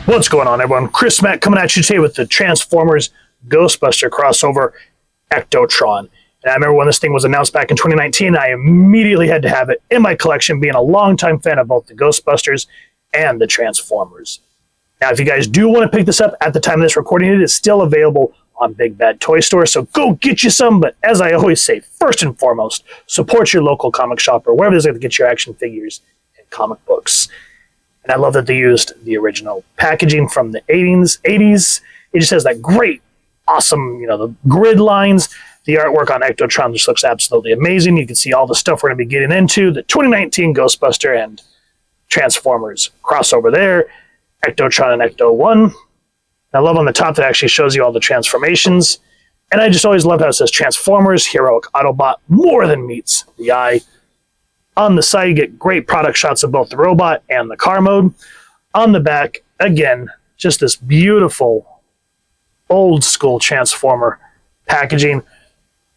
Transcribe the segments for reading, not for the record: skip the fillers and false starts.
What's going on, everyone? Chris Mack coming at you today with the Transformers Ghostbuster crossover Ectotron. And I remember when this thing was announced back in 2019, I immediately had to have it in my collection, being a longtime fan of both the Ghostbusters and the Transformers. Now, if you guys do want to pick this up at the time of this recording, it is still available on Big Bad Toy Store, so go get you some. But as I always say, first and foremost, support your local comic shop or wherever there's going to get your action figures and comic books. And I love that they used the original packaging from the 80s. It just has that great, awesome, the grid lines. The artwork on Ectotron just looks absolutely amazing. You can see all the stuff we're going to be getting into. The 2019 Ghostbuster and Transformers crossover there. Ectotron and Ecto-1. I love on the top that actually shows you all the transformations. And I just always love how it says Transformers, Heroic Autobot, more than meets the eye. On the side, you get great product shots of both the robot and the car mode. On the back, again, just this beautiful, old school Transformer packaging.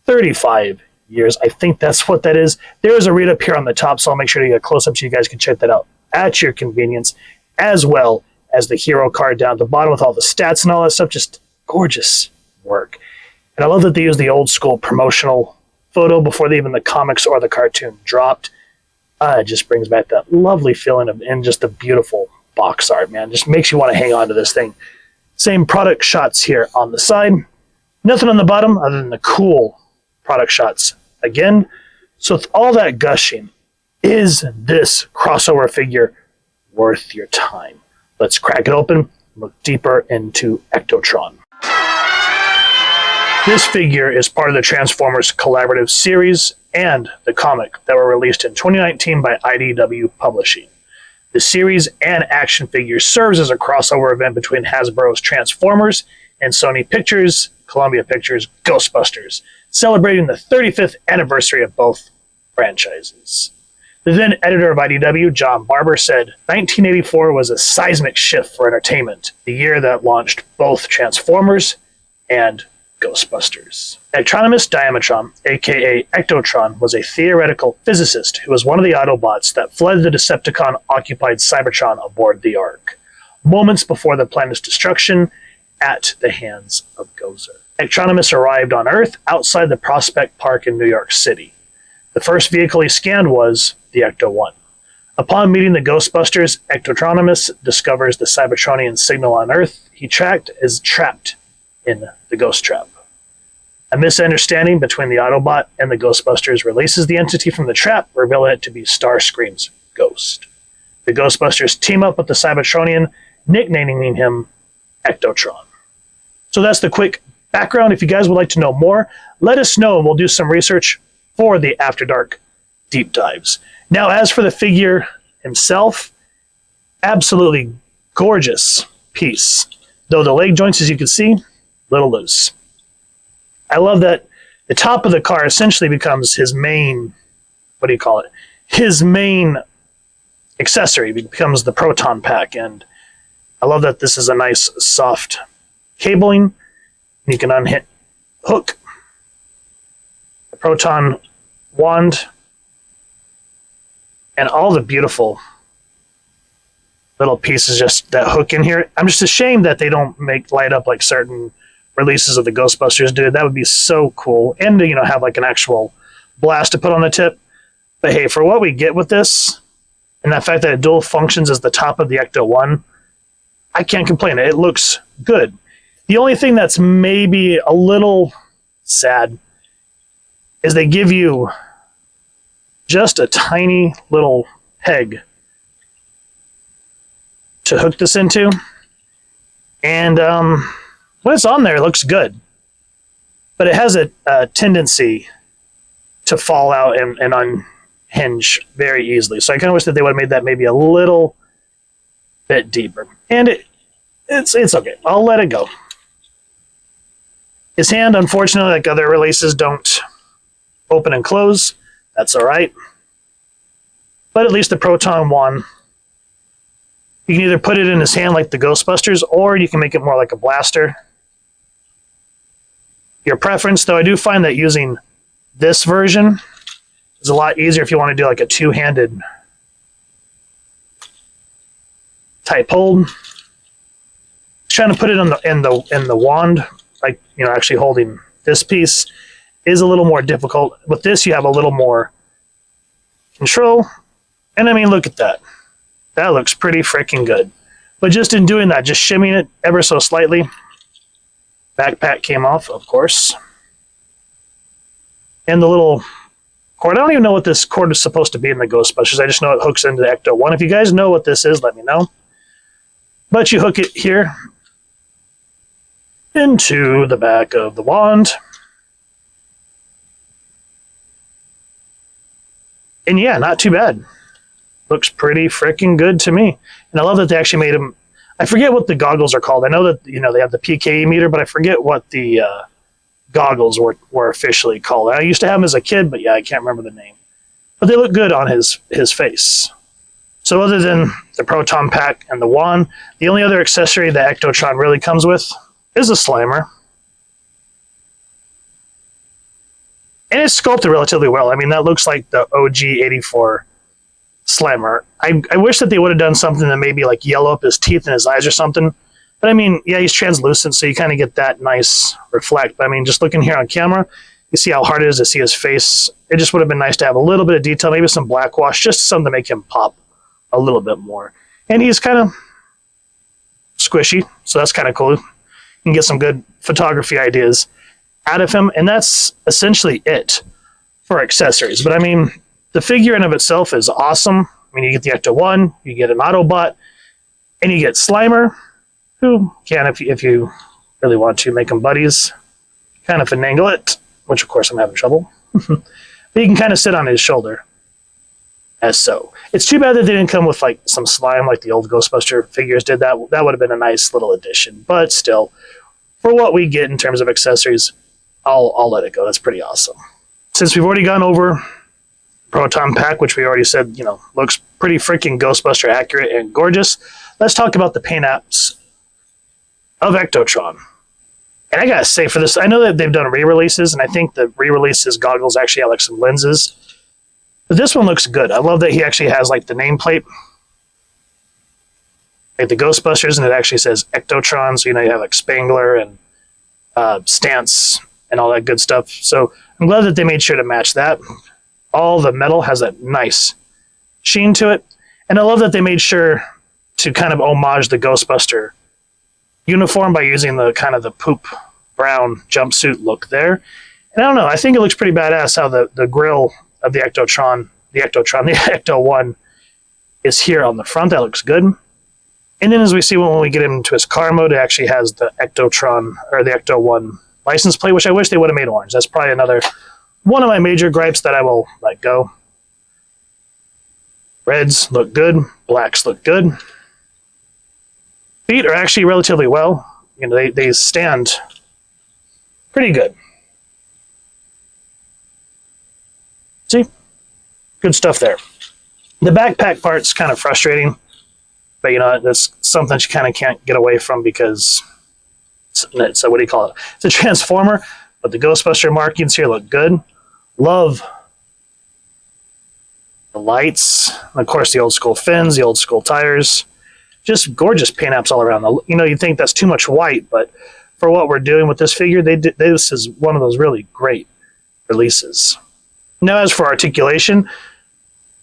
35 years. I think that's what that is. There is a read up here on the top, so I'll make sure to get a close up so you guys can check that out at your convenience, as well as the hero card down at the bottom with all the stats and all that stuff. Just gorgeous work. And I love that they use the old school promotional photo before even the comics or the cartoon dropped. It just brings back that lovely feeling of, and just the beautiful box art, man. Just makes you want to hang on to this thing. Same product shots here on the side. Nothing on the bottom other than the cool product shots again. So with all that gushing, is this crossover figure worth your time? Let's crack it open and look deeper into Ectotron. This figure is part of the Transformers collaborative series and the comic that were released in 2019 by IDW Publishing. The series and action figure serves as a crossover event between Hasbro's Transformers and Sony Pictures, Columbia Pictures' Ghostbusters, celebrating the 35th anniversary of both franchises. The then editor of IDW, John Barber, said 1984 was a seismic shift for entertainment, the year that launched both Transformers and Ghostbusters. Electronimus Diamatron, aka Ectotron, was a theoretical physicist who was one of the Autobots that fled the Decepticon-occupied Cybertron aboard the Ark, moments before the planet's destruction at the hands of Gozer. Electronimus arrived on Earth outside the Prospect Park in New York City. The first vehicle he scanned was the Ecto-1. Upon meeting the Ghostbusters, Ectotronimus discovers the Cybertronian signal on Earth he is trapped in the Ghost Trap. A misunderstanding between the Autobot and the Ghostbusters releases the entity from the trap, revealing it to be Starscream's ghost. The Ghostbusters team up with the Cybertronian, nicknaming him Ectotron. So that's the quick background. If you guys would like to know more, let us know and we'll do some research for the After Dark deep dives. Now, as for the figure himself, absolutely gorgeous piece. Though the leg joints, as you can see, a little loose. I love that the top of the car essentially becomes his main, his main accessory. It becomes the Proton pack. And I love that this is a nice soft cabling. You can hook the Proton wand and all the beautiful little pieces just that hook in here. I'm just ashamed that they don't light up like certain releases of the Ghostbusters did. That would be so cool. And to, have like an actual blast to put on the tip. But hey, for what we get with this, and the fact that it dual functions as the top of the Ecto-1, I can't complain. It looks good. The only thing that's maybe a little sad is they give you just a tiny little peg to hook this into. And when it's on there, it looks good. But it has a tendency to fall out and unhinge very easily. So I kind of wish that they would have made that maybe a little bit deeper. And it's okay. I'll let it go. His hand, unfortunately, like other releases, don't open and close. That's all right. But at least the Proton wand, you can either put it in his hand like the Ghostbusters, or you can make it more like a blaster. Your preference, though, I do find that using this version is a lot easier if you want to do like a two-handed type hold. trying to put it in the wand, like, you know, actually holding this piece is a little more difficult. With this, you have a little more control. And I mean, look at that. That looks pretty freaking good. But just in doing that, just shimmying it ever so slightly, backpack came off, of course. And the little cord, I don't even know what this cord is supposed to be in the Ghostbusters. I just know it hooks into the Ecto-1. If you guys know what this is, let me know. But you hook it here into the back of the wand. And yeah, not too bad. Looks pretty freaking good to me. And I love that they actually made him, I forget what the goggles are called. I know that, you know, they have the PKE meter, but I forget what the goggles were officially called. I used to have them as a kid, but yeah, I can't remember the name. But they look good on his face. So other than the Proton pack and the wand, the only other accessory that Ectotron really comes with is a Slimer. And it's sculpted relatively well. I mean, that looks like the OG 84 Slimer. I wish that they would have done something that maybe like yellow up his teeth and his eyes or something. But I mean, yeah, he's translucent, so you kind of get that nice reflect. But I mean, just looking here on camera, you see how hard it is to see his face. It just would have been nice to have a little bit of detail, maybe some black wash, just something to make him pop a little bit more. And he's kind of squishy, so that's kind of cool. You can get some good photography ideas out of him, and that's essentially it for accessories. But I mean, the figure in of itself is awesome. I mean, you get the Ecto-1, you get an Autobot, and you get Slimer, who can, if you really want to, make them buddies, kind of finagle it, which of course I'm having trouble. But you can kind of sit on his shoulder, as so. It's too bad that they didn't come with like some slime like the old Ghostbuster figures did. That would have been a nice little addition. But still, for what we get in terms of accessories, I'll let it go. That's pretty awesome. Since we've already gone over Proton pack, which we already said, you know, looks pretty freaking Ghostbuster accurate and gorgeous, let's talk about the paint apps of Ectotron. And I gotta say, for this, I know that they've done re-releases, and I think the re-releases goggles actually have like some lenses. But this one looks good. I love that he actually has like the nameplate, like the Ghostbusters, and it actually says Ectotron. So you know you have like Spangler and Stance and all that good stuff. So I'm glad that they made sure to match that. All the metal has that nice sheen to it, and I love that they made sure to kind of homage the Ghostbuster uniform by using the kind of the poop brown jumpsuit look there. And I don't know, I think it looks pretty badass how the grill of the Ecto-1 is here on the front. That looks good. And then as we see when we get him into his car mode, it actually has the Ectotron or the Ecto-1 license plate, which I wish they would have made orange. That's probably another one of my major gripes that I will let go. Reds look good. Blacks look good. Feet are actually relatively well. You know, they stand pretty good. See? Good stuff there. The backpack part's kind of frustrating, but you know, that's something you kind of can't get away from because it's a, what do you call it? It's a transformer, but the Ghostbuster markings here look good. Love the lights, and of course the old school fins, the old school tires. Just gorgeous paint apps all around. You know, you think that's too much white, but for what we're doing with this figure, this is one of those really great releases. Now, as for articulation,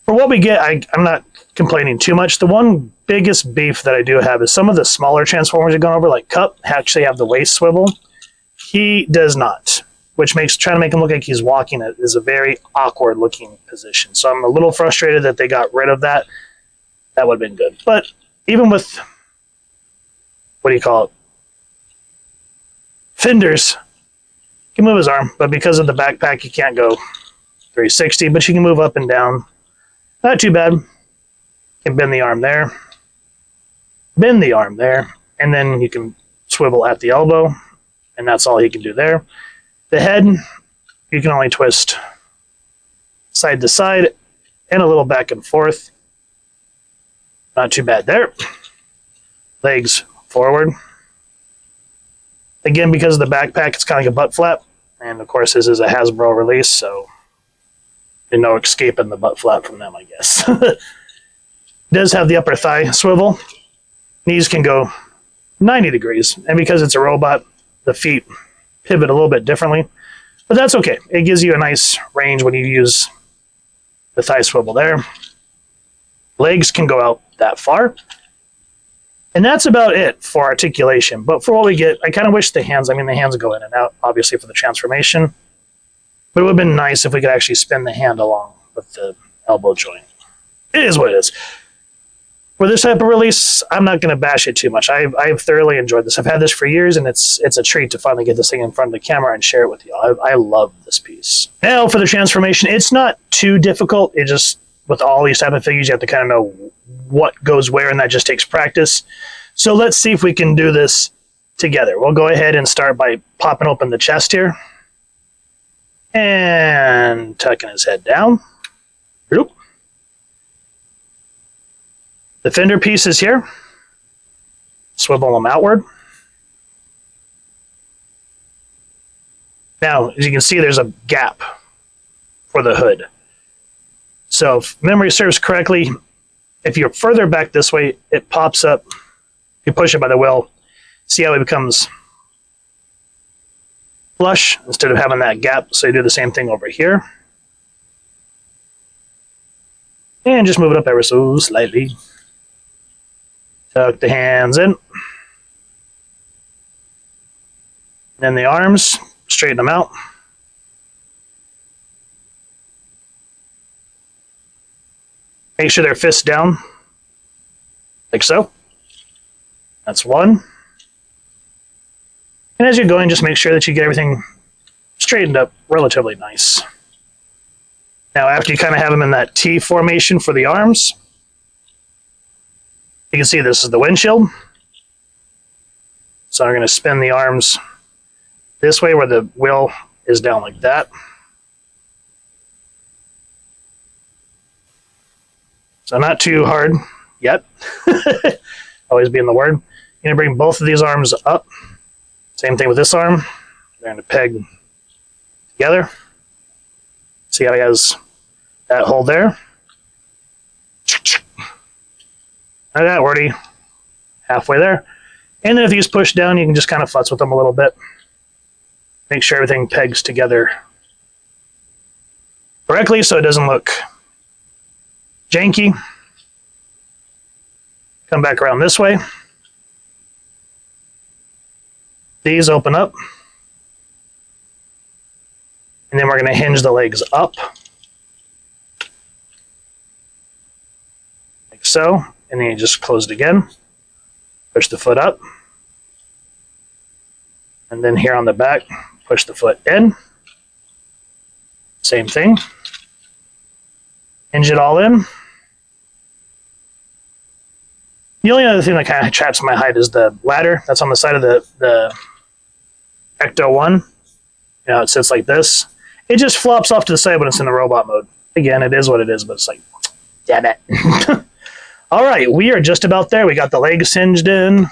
for what we get, I'm not complaining too much. The one biggest beef that I do have is some of the smaller Transformers have gone over, like Cup, actually have the waist swivel. He does not, which makes trying to make him look like he's walking it is a very awkward looking position. So I'm a little frustrated that they got rid of that. That would have been good. But even with, what do you call it? Fenders, he can move his arm, but because of the backpack, he can't go 360, but you can move up and down. Not too bad. Can bend the arm there. Bend the arm there. And then you can swivel at the elbow, and that's all he can do there. The head, you can only twist side to side and a little back and forth. Not too bad there. Legs forward. Again, because of the backpack, it's kind of like a butt flap. And of course, this is a Hasbro release, so there's no escaping the butt flap from them, I guess. Does have the upper thigh swivel. Knees can go 90 degrees. And because it's a robot, the feet pivot a little bit differently. But that's okay. It gives you a nice range when you use the thigh swivel there. Legs can go out that far. And that's about it for articulation. But for what we get, I kind of wish the hands, the hands go in and out, obviously, for the transformation. But it would have been nice if we could actually spin the hand along with the elbow joint. It is what it is. For this type of release, I'm not going to bash it too much. I've thoroughly enjoyed this. I've had this for years, and it's a treat to finally get this thing in front of the camera and share it with you. I love this piece. Now, for the transformation, it's not too difficult. It just, with all these type of figures, you have to kind of know what goes where, and that just takes practice. So let's see if we can do this together. We'll go ahead and start by popping open the chest here. And tucking his head down. Oop. The fender pieces here, swivel them outward. Now, as you can see, there's a gap for the hood. So if memory serves correctly, if you're further back this way, it pops up. You push it by the wheel. See how it becomes flush instead of having that gap. So you do the same thing over here. And just move it up ever so slightly. Tuck the hands in. Then the arms, straighten them out. Make sure they're fists down, like so. That's one. And as you're going, just make sure that you get everything straightened up relatively nice. Now, after you kind of have them in that T formation for the arms, you can see this is the windshield. So I'm going to spin the arms this way where the wheel is down like that. So not too hard yet. Always being the word. You're going to bring both of these arms up. Same thing with this arm. They're going to peg together. See how he has that hold there? Like that, we're already halfway there. And then if you just push down, you can just kind of futz with them a little bit. Make sure everything pegs together correctly so it doesn't look janky. Come back around this way. These open up. And then we're going to hinge the legs up. Like so. And then you just close it again. Push the foot up. And then here on the back, push the foot in. Same thing. Hinge it all in. The only other thing that kind of traps my height is the ladder that's on the side of the Ecto-1. You know, it sits like this. It just flops off to the side when it's in the robot mode. Again, it is what it is, but it's like, damn it. All right, we are just about there. We got the legs hinged in.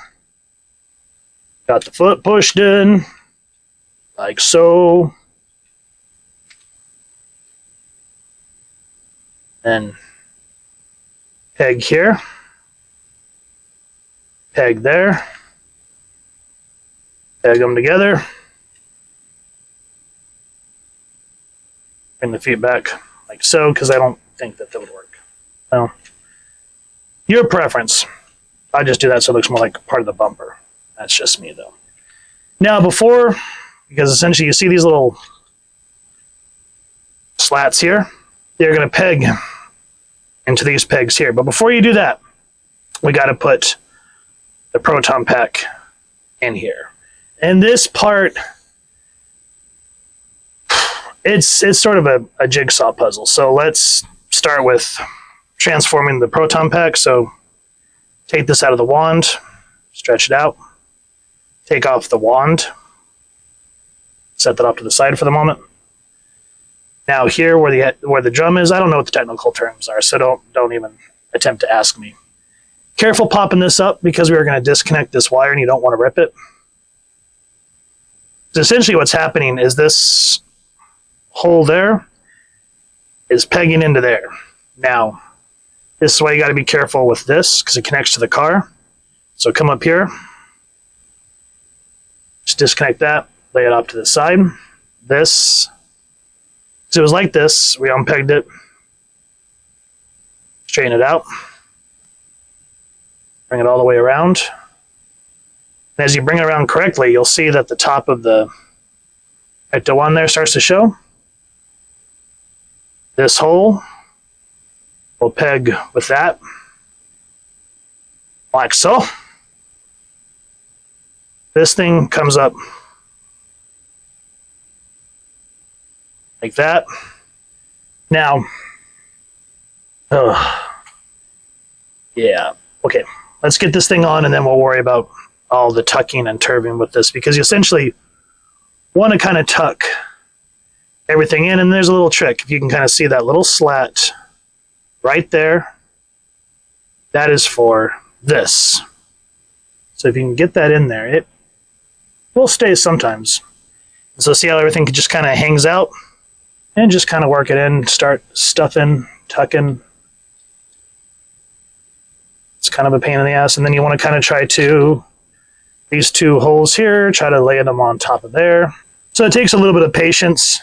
Got the foot pushed in. Like so. Then peg here. Peg there. Peg them together. Bring the feet back like so, because I don't think that would work. Well, your preference. I just do that so it looks more like part of the bumper. That's just me, though. Now, before, because essentially you see these little slats here, they're going to peg into these pegs here. But before you do that, we got to put the Proton pack in here. And this part, it's sort of a jigsaw puzzle. So let's start with transforming the Proton pack. So take this out of the wand, stretch it out, take off the wand, set that off to the side for the moment. Now here where the drum is, I don't know what the technical terms are, so don't even attempt to ask me. Careful popping this up because we are going to disconnect this wire and you don't want to rip it. So essentially what's happening is this hole there is pegging into there. Now, this is why you got to be careful with this because it connects to the car. So come up here, Just disconnect that, lay it off to the side. This, so it was like this, we unpegged it, straighten it out, bring it all the way around. And as you bring it around correctly, you'll see that the top of the Ecto-1 there starts to show. This hole will peg with that, like so. This thing comes up like that. Now, yeah, okay. Let's get this thing on, and then we'll worry about all the tucking and turving with this, because you essentially want to kind of tuck everything in, and there's a little trick. If you can kind of see that little slat right there, that is for this. So if you can get that in there, it will stay sometimes. So see how everything just kind of hangs out, and just kind of work it in, start stuffing, tucking. It's kind of a pain in the ass, and then you want to kind of try to, these two holes here, try to lay them on top of there. So it takes a little bit of patience,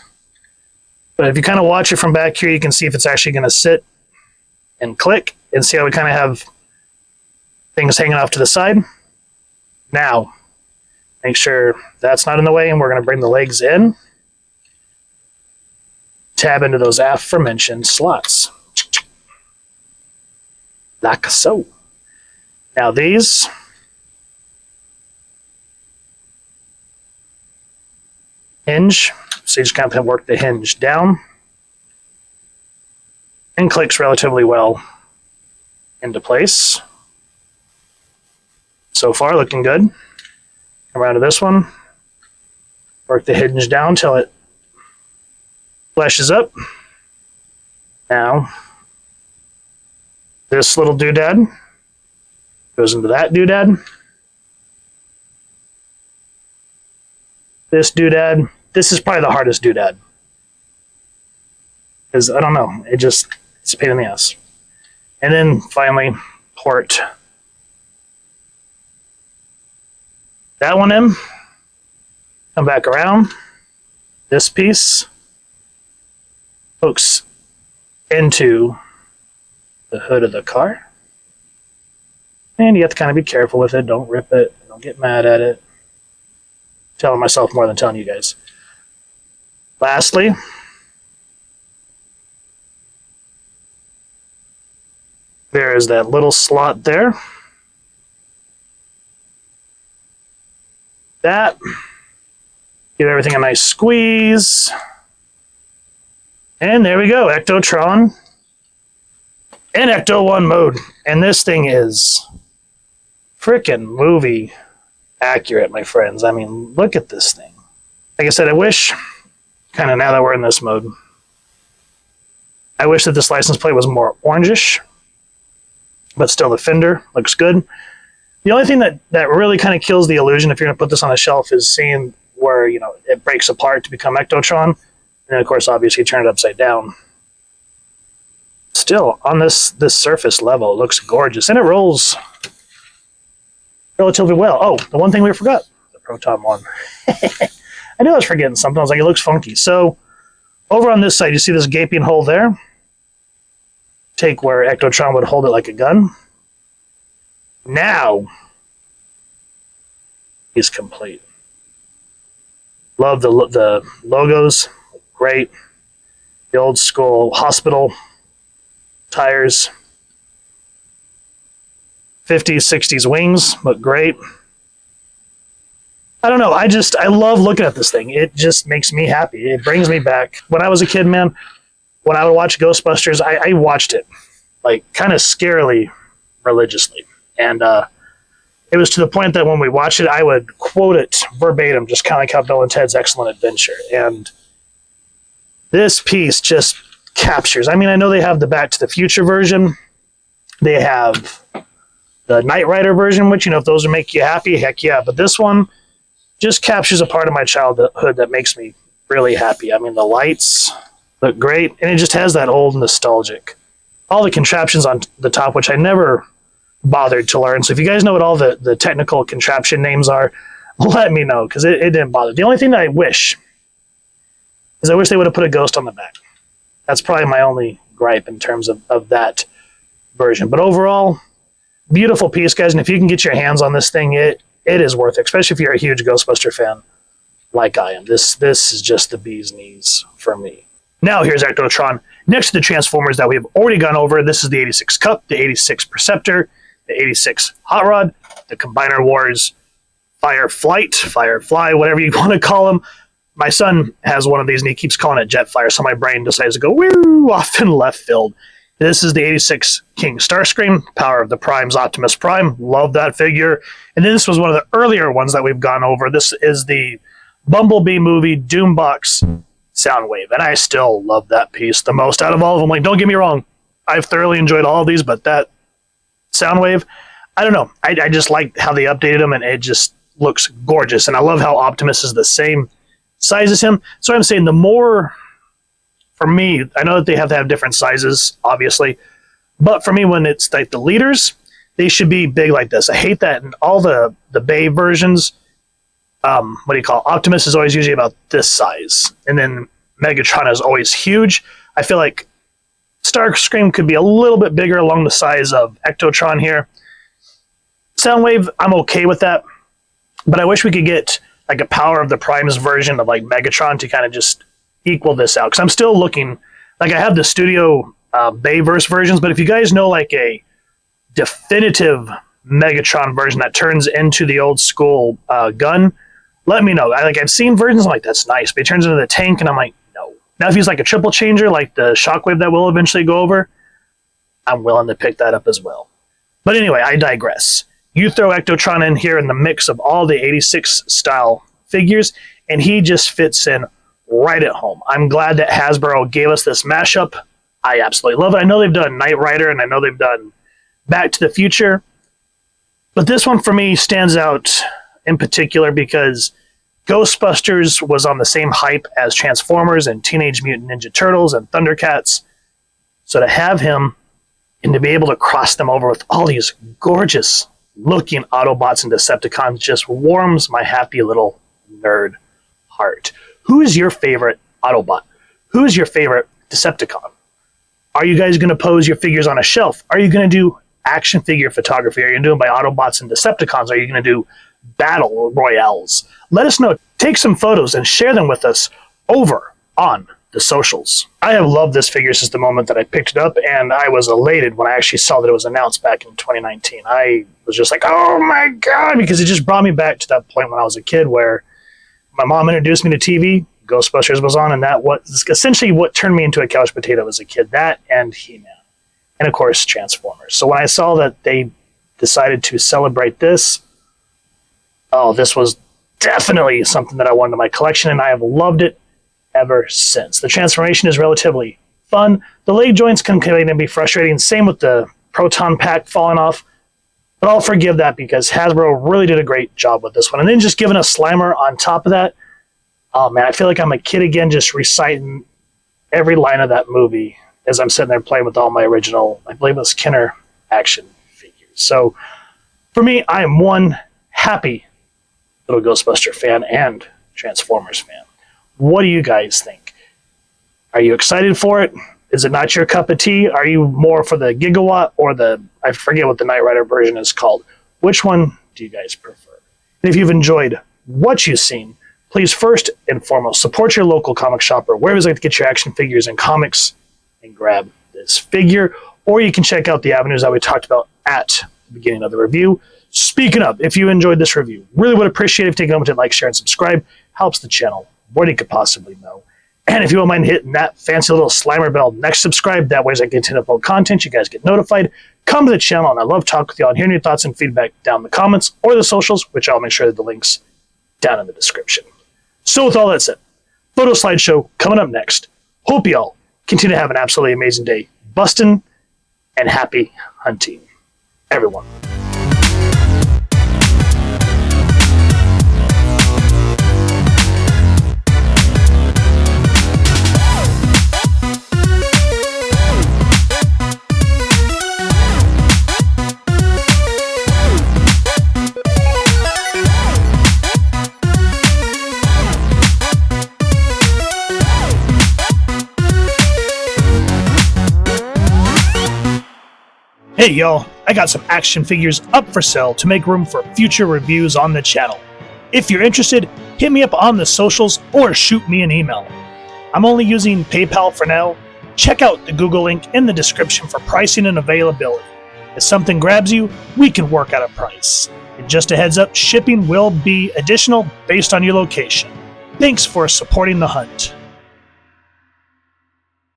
but if you kind of watch it from back here, you can see if it's actually going to sit and click, and see how we kind of have things hanging off to the side. Now, make sure that's not in the way, and we're going to bring the legs in. Tab into those aforementioned slots. Like so. Now these, hinge, so you just kind of work the hinge down, and clicks relatively well into place. So far, looking good. Come around to this one, work the hinge down till it flashes up. Now, this little doodad goes into that doodad. This doodad, this is probably the hardest doodad. Because, I don't know, it's a pain in the ass. And then, finally, port that one in. Come back around. This piece hooks into the hood of the car. And you have to kind of be careful with it. Don't rip it. Don't get mad at it. Telling myself more than telling you guys. Lastly, there is that little slot there. That. Give everything a nice squeeze. And there we go. Ectotron in Ecto-1 mode. And this thing is freaking movie accurate, my friends. I mean, look at this thing. Like I said, I wish, kind of now that we're in this mode, I wish that this license plate was more orangish, but still the fender looks good. The only thing that really kind of kills the illusion if you're going to put this on a shelf is seeing where, you know, it breaks apart to become Ectotron. And then, of course, obviously turn it upside down. Still, on this surface level, it looks gorgeous. And it rolls relatively well. Oh, the one thing we forgot, the Proton one. I knew I was forgetting something. I was like, it looks funky. So, over on this side, you see this gaping hole there? Take where Ectotron would hold it like a gun. Now, he's complete. Love the logos. Great. The old school hospital tires. 50s, 60s wings look great. I don't know. I love looking at this thing. It just makes me happy. It brings me back. When I was a kid, man, when I would watch Ghostbusters, I watched it, like, kind of scarily religiously. And it was to the point that when we watched it, I would quote it verbatim, just kind of like how Bill and Ted's Excellent Adventure. And this piece just captures. I mean, I know they have the Back to the Future version. They have the Knight Rider version, which, you know, if those would make you happy, heck yeah. But this one just captures a part of my childhood that makes me really happy. I mean, the lights look great, and it just has that old nostalgic. All the contraptions on the top, which I never bothered to learn. So if you guys know what all the technical contraption names are, let me know, because it didn't bother. The only thing that I wish is I wish they would have put a ghost on the back. That's probably my only gripe in terms of that version. But overall, beautiful piece, guys. And if you can get your hands on this thing, it is worth it, especially if you're a huge Ghostbuster fan like I am. This is just the bee's knees for me. Now here's Ectotron. Next to the Transformers that we've already gone over, this is the 86 Cup, the 86 Perceptor, the 86 Hot Rod, the Combiner Wars Firefly, whatever you want to call them. My son has one of these and he keeps calling it Jetfire, so my brain decides to go woo off in left field. This is the 86 King Starscream, Power of the Primes, Optimus Prime. Love that figure. And then this was one of the earlier ones that we've gone over. This is the Bumblebee movie Doombox Soundwave, and I still love that piece the most out of all of them. Like, don't get me wrong, I've thoroughly enjoyed all of these, but that Soundwave, I don't know. I just like how they updated them, and it just looks gorgeous. And I love how Optimus is the same size as him. So I'm saying the more, for me, I know that they have to have different sizes, obviously, but for me, when it's like the leaders, they should be big like this. I hate that in all the Bay versions. Optimus is always usually about this size, and then Megatron is always huge. I feel like Starscream could be a little bit bigger along the size of Ectotron here. Soundwave, I'm okay with that, but I wish we could get like a Power of the Primes version of like Megatron to kind of just equal this out, because I'm still looking, like I have the Studio Bayverse versions, but if you guys know like a definitive Megatron version that turns into the old school gun, let me know. I've seen versions, I'm like, that's nice, but he turns into the tank, and I'm like, no. Now, if he's like a triple changer, like the Shockwave that we'll eventually go over, I'm willing to pick that up as well. But anyway, I digress. You throw Ectotron in here in the mix of all the 86 style figures, and he just fits in right at home. I'm glad that Hasbro gave us this mashup. I absolutely love it. I know they've done Knight Rider, and I know they've done Back to the Future, but this one for me stands out in particular because Ghostbusters was on the same hype as Transformers and Teenage Mutant Ninja Turtles and Thundercats. So to have him and to be able to cross them over with all these gorgeous looking Autobots and Decepticons just warms my happy little nerd heart. Who is your favorite Autobot? Who is your favorite Decepticon? Are you guys going to pose your figures on a shelf? Are you going to do action figure photography? Are you going to do them by Autobots and Decepticons? Are you going to do battle royales? Let us know. Take some photos and share them with us over on the socials. I have loved this figure since the moment that I picked it up, and I was elated when I actually saw that it was announced back in 2019. I was just like, oh my god, because it just brought me back to that point when I was a kid where my mom introduced me to TV, Ghostbusters was on, and that was essentially what turned me into a couch potato as a kid. That and He-Man. And of course, Transformers. So when I saw that they decided to celebrate this, this was definitely something that I wanted in my collection, and I have loved it ever since. The transformation is relatively fun. The leg joints can kind of be frustrating. Same with the Proton pack falling off. But I'll forgive that because Hasbro really did a great job with this one. And then just giving a Slimer on top of that. Oh man, I feel like I'm a kid again just reciting every line of that movie as I'm sitting there playing with all my original, I believe it was Kenner action figures. So for me, I am one happy little Ghostbuster fan and Transformers fan. What do you guys think? Are you excited for it? Is it not your cup of tea? Are you more for the Gigawatt or I forget what the Knight Rider version is called. Which one do you guys prefer? And if you've enjoyed what you've seen, please first and foremost support your local comic shop or wherever you like to get your action figures and comics and grab this figure. Or you can check out the avenues that we talked about at the beginning of the review. Speaking of, if you enjoyed this review, really would appreciate it if you take a moment to like, share, and subscribe. Helps the channel more than you could possibly know. And if you don't mind hitting that fancy little Slimer bell next subscribe, that way as I continue to upload content, you guys get notified. Come to the channel, and I love talking with y'all and hearing your thoughts and feedback down in the comments or the socials, which I'll make sure that the links down in the description. So with all that said, photo slideshow coming up next. Hope y'all continue to have an absolutely amazing day. Bustin' and happy hunting, everyone. Hey y'all, I got some action figures up for sale to make room for future reviews on the channel. If you're interested, hit me up on the socials or shoot me an email. I'm only using PayPal for now. Check out the Google link in the description for pricing and availability. If something grabs you, we can work out a price. And just a heads up, shipping will be additional based on your location. Thanks for supporting the hunt.